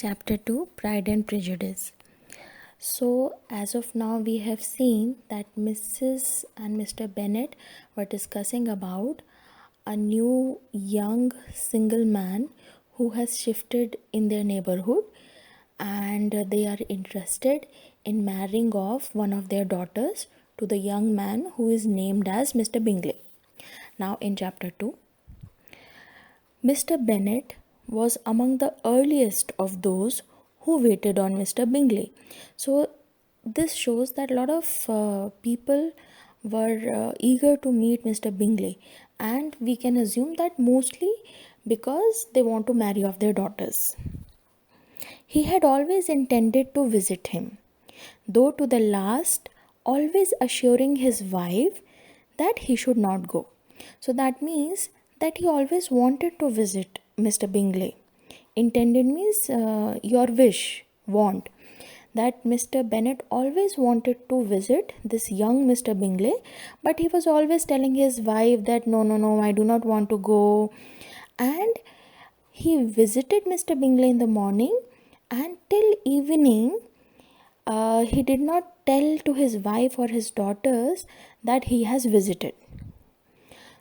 Chapter 2, Pride and Prejudice. So, as of now, we have seen that Mrs. and Mr. Bennet were discussing about a new young single man who has shifted in their neighborhood, and they are interested in marrying off one of their daughters to the young man who is named as Mr. Bingley. Now, in chapter 2, Mr. Bennet was among the earliest of those who waited on Mr. Bingley. So, this shows that a lot of people were eager to meet Mr. Bingley, and we can assume that mostly because they want to marry off their daughters. He had always intended to visit him, though to the last, always assuring his wife that he should not go. So that means that he always wanted to visit Mr. Bingley. Intended means your wish, want. That Mr. Bennet always wanted to visit this young Mr. Bingley, but he was always telling his wife that no, I do not want to go. And he visited Mr. Bingley in the morning, and till evening he did not tell to his wife or his daughters that he has visited.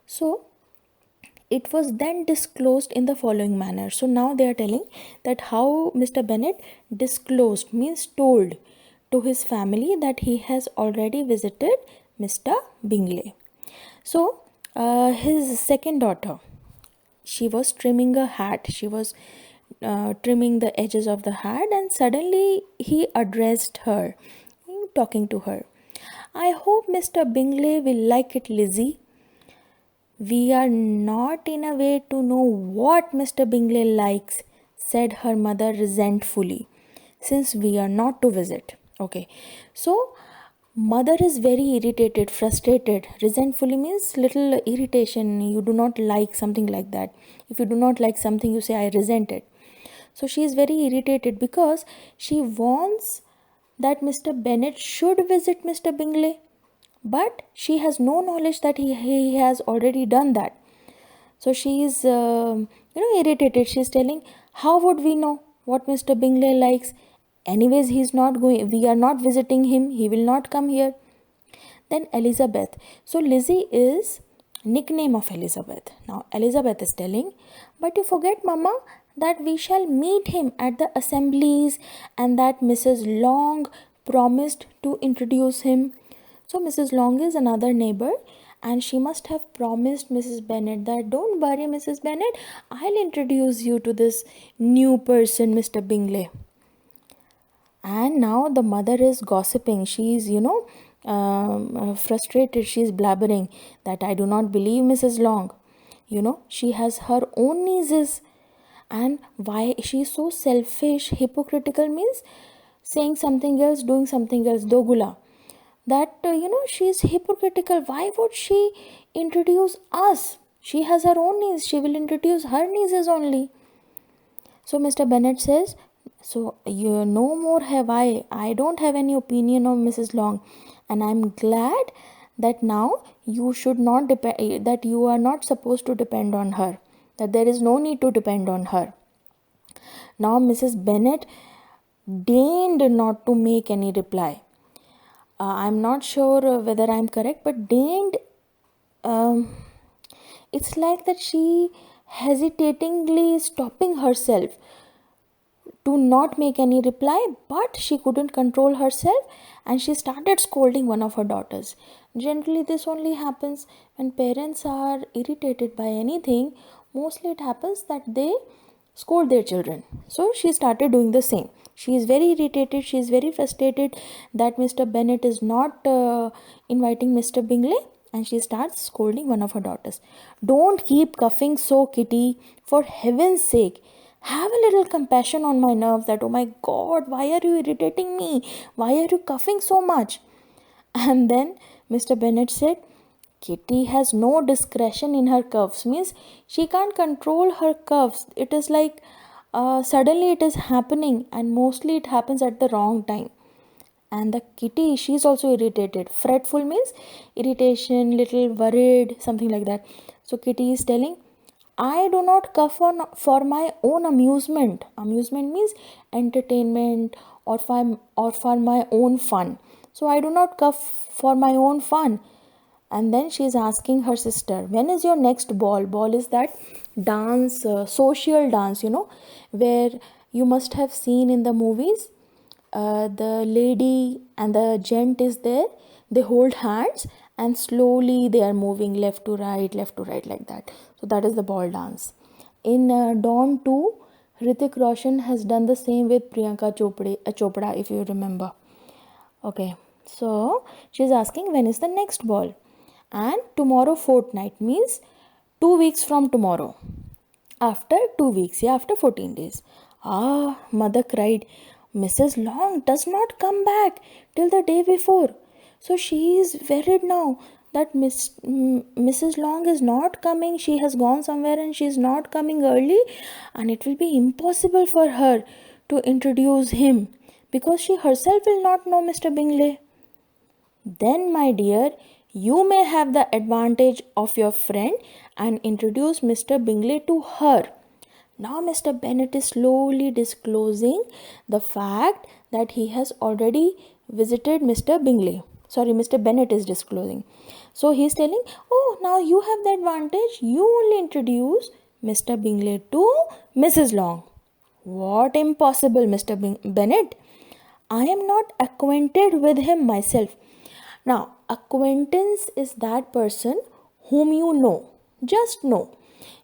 So it was then disclosed in the following manner. So now they are telling that how Mr. Bennet disclosed means told to his family that he has already visited Mr. Bingley. So his second daughter, she was trimming a hat. She was trimming the edges of the hat, and suddenly he addressed her, talking to her. I hope Mr. Bingley will like it, Lizzie. We are not in a way to know what Mr. Bingley likes, said her mother resentfully, since we are not to visit. Okay, so mother is very irritated, frustrated. Resentfully means little irritation. You do not like something like that. If you do not like something, you say, I resent it. So she is very irritated because she wants that Mr. Bennet should visit Mr. Bingley, but she has no knowledge that he has already done that. So she is irritated. She is telling, how would we know what Mr. Bingley likes? Anyways, he's not going, we are not visiting him, he will not come here. Then Elizabeth. So Lizzie is nickname of Elizabeth. Now Elizabeth is telling, but you forget, Mama, that we shall meet him at the assemblies, and that Mrs. Long promised to introduce him. So Mrs. Long is another neighbor, and she must have promised Mrs. Bennet that, don't worry, Mrs. Bennet, I'll introduce you to this new person, Mr. Bingley. And now the mother is gossiping. She is, frustrated. She is blabbering that I do not believe Mrs. Long. She has her own nieces. And why she is so selfish, hypocritical means saying something else, doing something else, dogula. That, she is hypocritical. Why would she introduce us? She has her own niece. She will introduce her nieces only. So Mr. Bennet says, so you no more have I. I don't have any opinion of Mrs. Long, and I'm glad that now you should not depend. That you are not supposed to depend on her. That there is no need to depend on her. Now Mrs. Bennet deigned not to make any reply. I'm not sure whether I'm correct, but deigned. It's like that she hesitatingly stopping herself to not make any reply, but she couldn't control herself and she started scolding one of her daughters. Generally, this only happens when parents are irritated by anything. Mostly it happens that they scold their children. So she started doing the same. She is very irritated. She is very frustrated that Mr. Bennet is not inviting Mr. Bingley, and she starts scolding one of her daughters. Don't keep coughing so, Kitty. For heaven's sake, have a little compassion on my nerves that, oh my God, why are you irritating me? Why are you coughing so much? And then Mr. Bennet said, Kitty has no discretion in her coughs. Means she can't control her coughs. It is like suddenly it is happening, and mostly it happens at the wrong time. And the kitty, she is also irritated. Fretful means irritation, little worried, something like that. So Kitty is telling, I do not come for my own amusement. Amusement means entertainment or for my own fun. So I do not come for my own fun. And then she is asking her sister, when is your next ball? Ball is that dance, social dance, where you must have seen in the movies. The lady and the gent is there, they hold hands and slowly they are moving left to right, like that. So that is the ball dance. In Dawn 2, Hrithik Roshan has done the same with Priyanka Chopra, if you remember. Okay, so she's asking when is the next ball, and tomorrow fortnight means 2 weeks from tomorrow. After 2 weeks, yeah, after 14 days. Ah, mother cried. Mrs. Long does not come back till the day before. So she is worried now that Mrs. Long is not coming. She has gone somewhere and she is not coming early, and it will be impossible for her to introduce him because she herself will not know Mr. Bingley. Then, my dear, you may have the advantage of your friend and introduce Mr. Bingley to her. Now, Mr. Bennet is slowly disclosing the fact that he has already visited Mr. Bingley. Sorry, Mr. Bennet is disclosing. So, he is telling, oh, now you have the advantage. You only introduce Mr. Bingley to Mrs. Long. What impossible, Mr. Bennet? I am not acquainted with him myself. Now, acquaintance is that person whom you know, just know.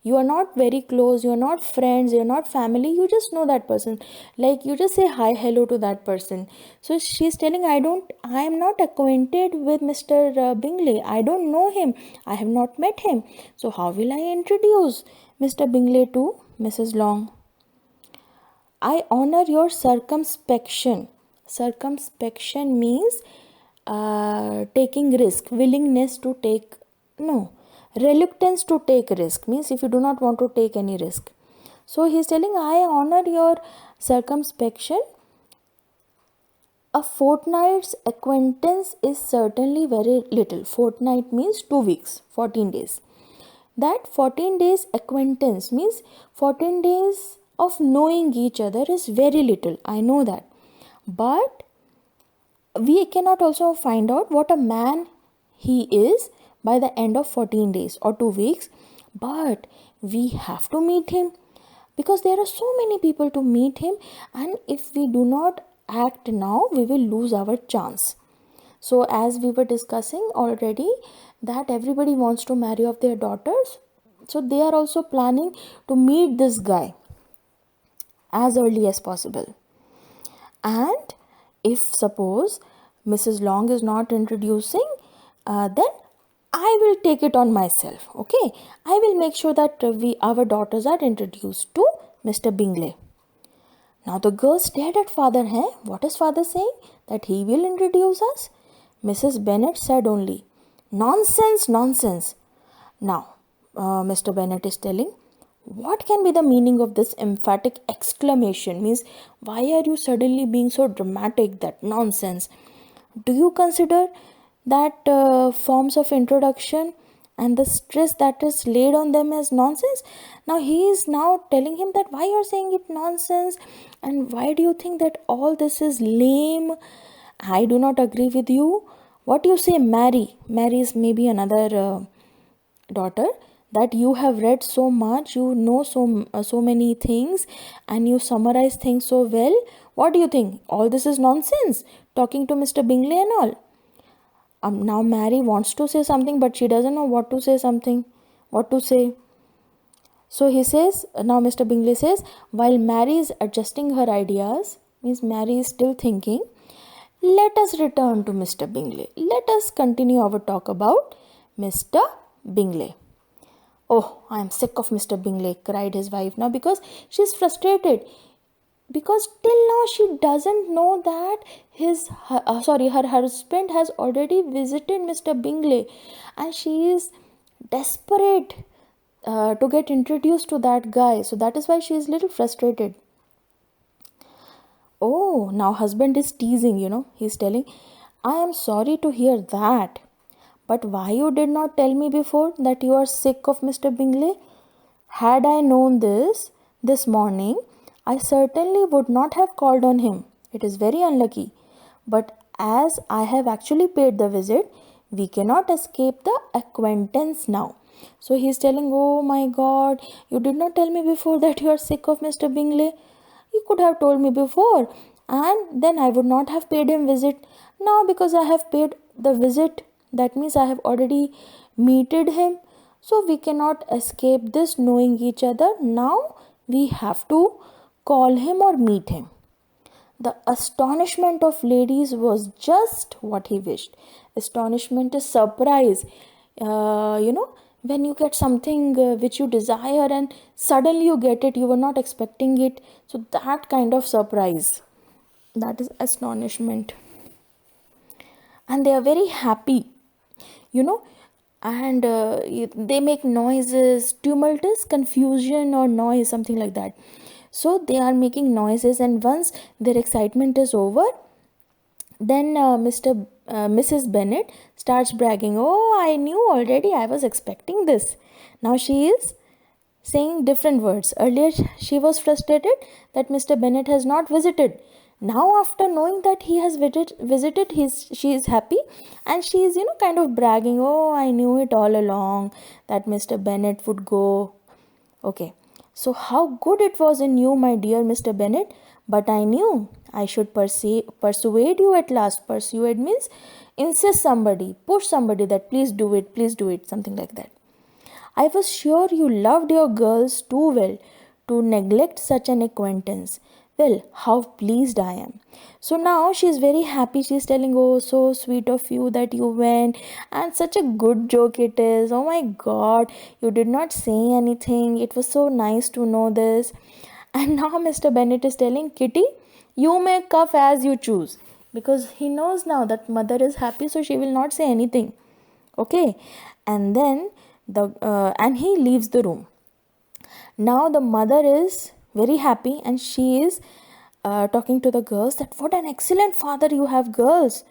You are not very close, you are not friends, you are not family, you just know that person. Like you just say hi, hello to that person. So she's telling, I am not acquainted with Mr. Bingley. I don't know him. I have not met him. So how will I introduce Mr. Bingley to Mrs. Long? I honor your circumspection. Circumspection means taking risk, willingness to take, no, reluctance to take risk means if you do not want to take any risk. So he is telling, I honor your circumspection. A fortnight's acquaintance is certainly very little. Fortnight means 2 weeks, 14 days. That 14 days acquaintance means 14 days of knowing each other is very little. I know that. But we cannot also find out what a man he is by the end of 14 days or 2 weeks, but we have to meet him because there are so many people to meet him, and if we do not act now we will lose our chance. So as we were discussing already that everybody wants to marry off their daughters, so they are also planning to meet this guy as early as possible. And if suppose Mrs. Long is not introducing, then I will take it on myself. Okay, I will make sure that our daughters are introduced to Mr. Bingley. Now the girl stared at father. What is father saying? That he will introduce us? Mrs. Bennet said only, nonsense, nonsense. Now Mr. Bennet is telling, what can be the meaning of this emphatic exclamation? Means, why are you suddenly being so dramatic? That nonsense. Do you consider that forms of introduction and the stress that is laid on them as nonsense? Now he is now telling him that why you are saying it nonsense, and why do you think that all this is lame? I do not agree with you. What you say, Mary? Mary is maybe another daughter, that you have read so much, you know so many things, and you summarize things so well. What do you think? All this is nonsense, talking to Mr. Bingley and all. Now Mary wants to say something, but she doesn't know what to say. So he says, now Mr. Bingley says, while Mary is adjusting her ideas, means Mary is still thinking, let us return to Mr. Bingley. Let us continue our talk about Mr. Bingley. Oh, I am sick of Mr. Bingley, cried his wife now, because she is frustrated. Because till now she doesn't know that her husband has already visited Mr. Bingley, and she is desperate to get introduced to that guy. So that is why she is little frustrated. Oh, now husband is teasing, he's telling, I am sorry to hear that. But why you did not tell me before that you are sick of Mr. Bingley? Had I known this morning, I certainly would not have called on him. It is very unlucky. But as I have actually paid the visit, we cannot escape the acquaintance now. So he is telling, oh my God, you did not tell me before that you are sick of Mr. Bingley. You could have told me before, and then I would not have paid him visit. Now because I have paid the visit, that means I have already meted him. So we cannot escape this knowing each other. Now we have to call him or meet him. The astonishment of ladies was just what he wished. Astonishment is surprise. When you get something which you desire and suddenly you get it, you were not expecting it. So that kind of surprise, that is astonishment. And they are very happy, and they make noises, tumultuous confusion or noise, something like that. So they are making noises, and once their excitement is over, then Mrs. Bennet starts bragging, oh, I knew already, I was expecting this. Now she is saying different words. Earlier she was frustrated that Mr. Bennet has not visited. Now after knowing that he has visited, she is happy, and she is kind of bragging, oh, I knew it all along that Mr. Bennet would go. Okay, so how good it was in you, my dear Mr. Bennet, but I knew I should persuade you at last. Persuade means insist somebody, push somebody that please do it, something like that. I was sure you loved your girls too well to neglect such an acquaintance. Well, how pleased I am. So now she is very happy. She is telling, oh, so sweet of you that you went, and such a good joke it is. Oh my God, you did not say anything. It was so nice to know this. And now Mr. Bennet is telling, Kitty, you may cough as you choose. Because he knows now that mother is happy, so she will not say anything. Okay. And then and he leaves the room. Now the mother is very happy, and she is talking to the girls that what an excellent father you have, girls.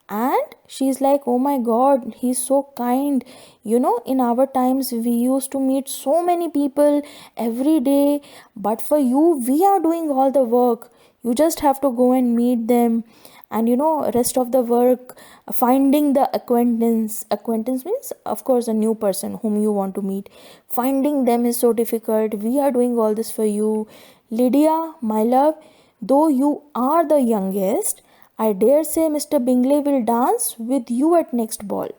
And she's like, oh my God, he's so kind. In our times we used to meet so many people every day, but for you we are doing all the work. You just have to go and meet them, and rest of the work, finding the acquaintance means of course a new person whom you want to meet. Finding them is so difficult. We are doing all this for you, Lydia, my love. Though you are the youngest, I dare say Mr. Bingley will dance with you at next ball.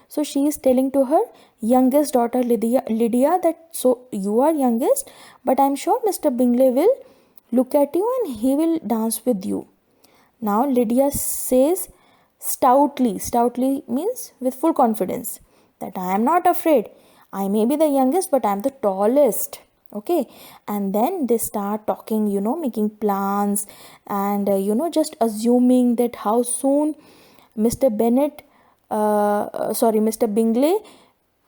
So she is telling to her youngest daughter Lydia that so you are youngest, but I am sure Mr. Bingley will look at you and he will dance with you. Now Lydia says stoutly means with full confidence, that I am not afraid. I may be the youngest, but I am the tallest. Okay. And then they start talking, making plans, and just assuming that how soon Mr. Bingley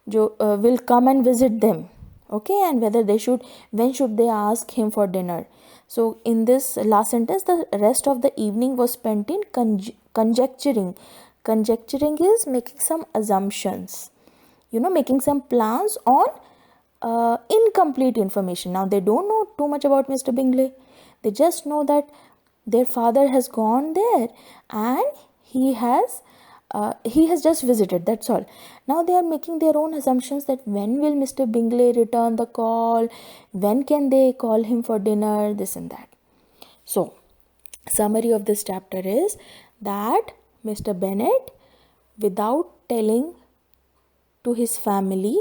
will come and visit them. Okay. And when should they ask him for dinner. So in this last sentence, the rest of the evening was spent in conjecturing. Conjecturing is making some assumptions, making some plans on incomplete information. Now they don't know too much about Mr. Bingley. They just know that their father has gone there and he has just visited, that's all. Now they are making their own assumptions that when will Mr. Bingley return the call, when can they call him for dinner, this and that. So summary of this chapter is that Mr. Bennet, without telling to his family,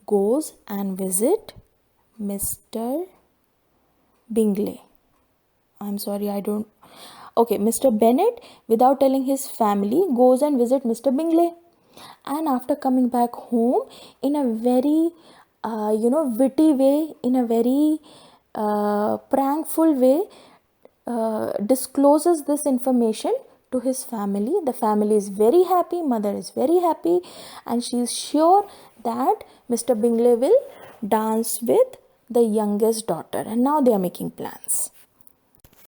goes and visit Mr. Bingley. Mr. Bennet, without telling his family, goes and visit Mr. Bingley. And after coming back home, in a very, witty way, in a very prankful way, discloses this information to his family. The family is very happy, mother is very happy, and she is sure that Mr. Bingley will dance with the youngest daughter. And now they are making plans.